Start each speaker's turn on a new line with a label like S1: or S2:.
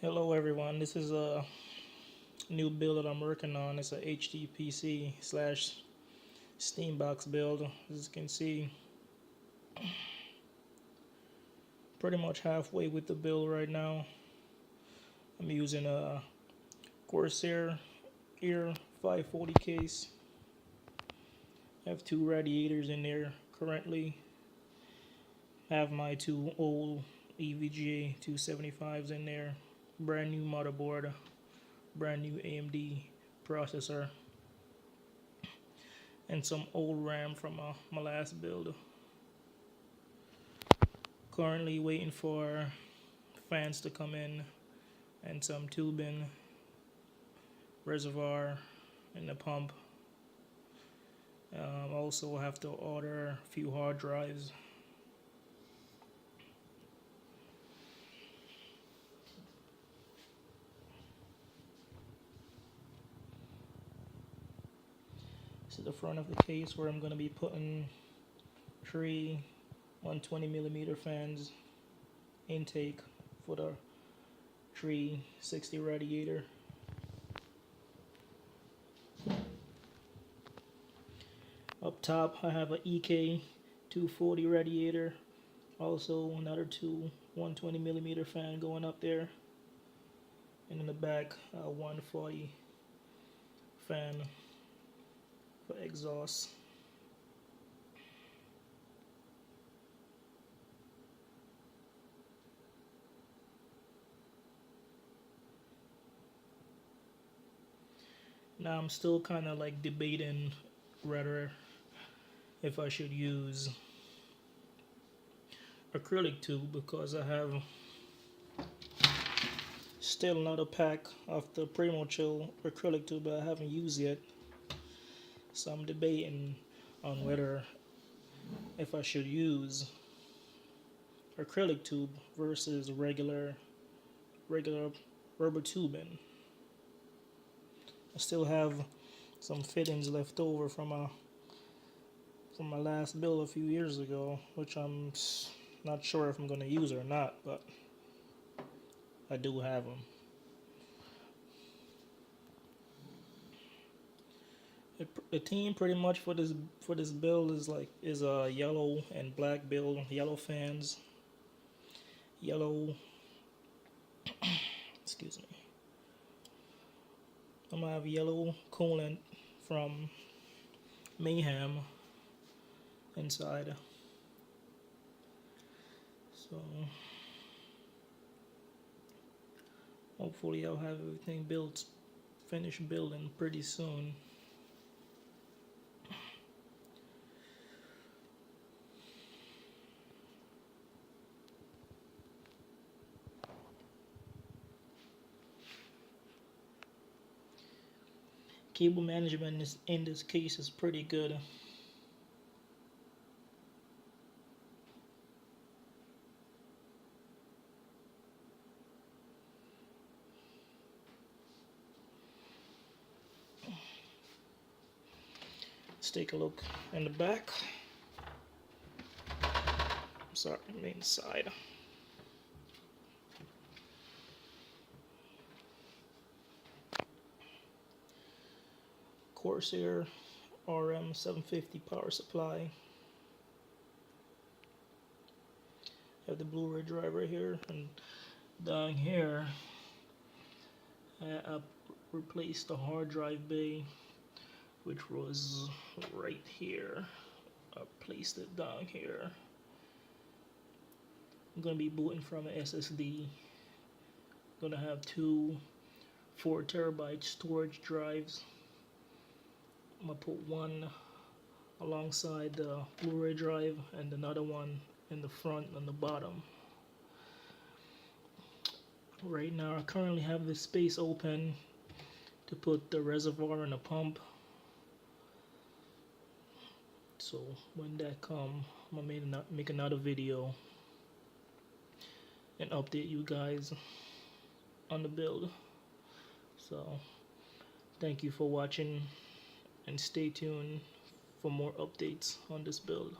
S1: Hello everyone, this is a new build that I'm working on. It's a HDPC slash Steambox build. As you can see, pretty much halfway with the build right now. I'm using a Corsair Air 540 case. I have two radiators in there currently. I have my two old EVGA 275s in there. Brand new motherboard, brand new AMD processor, and some old RAM from my last build. Currently waiting for fans to come in and some tubing, reservoir, and the pump. Also have to order a few hard drives. This is the front of the case where I'm going to be putting three 120mm fans intake for the 360 radiator. Up top I have an EK 240 radiator, also another two 120mm fan going up there, and in the back a 140 fan for exhaust. Now I'm still kind of like debating whether if I should use acrylic tube, because I have still another pack of the Primo Chill acrylic tube that I haven't used yet. So I'm debating on whether if I should use acrylic tube versus regular rubber tubing. I still have some fittings left over from my last build a few years ago, which I'm not sure if I'm going to use or not, but I do have them. The theme pretty much for this build is a yellow and black build. Yellow fans, yellow excuse me. I'm gonna have yellow coolant from Mayhem inside. So hopefully I'll have everything finished building pretty soon. Cable management in this case is pretty good. Let's take a look in the back. Sorry, the inside. Corsair RM750 power supply. Have the Blu-ray drive right here, and down here I replaced the hard drive bay, which was right here. I placed it down here. I'm gonna be booting from an SSD. I'm gonna have two 4TB storage drives. I'm gonna put one alongside the Blu-ray drive and another one in the front and the bottom. Right now I currently have this space open to put the reservoir and the pump. So when that comes, I'm gonna make another video and update you guys on the build. So thank you for watching, and stay tuned for more updates on this build.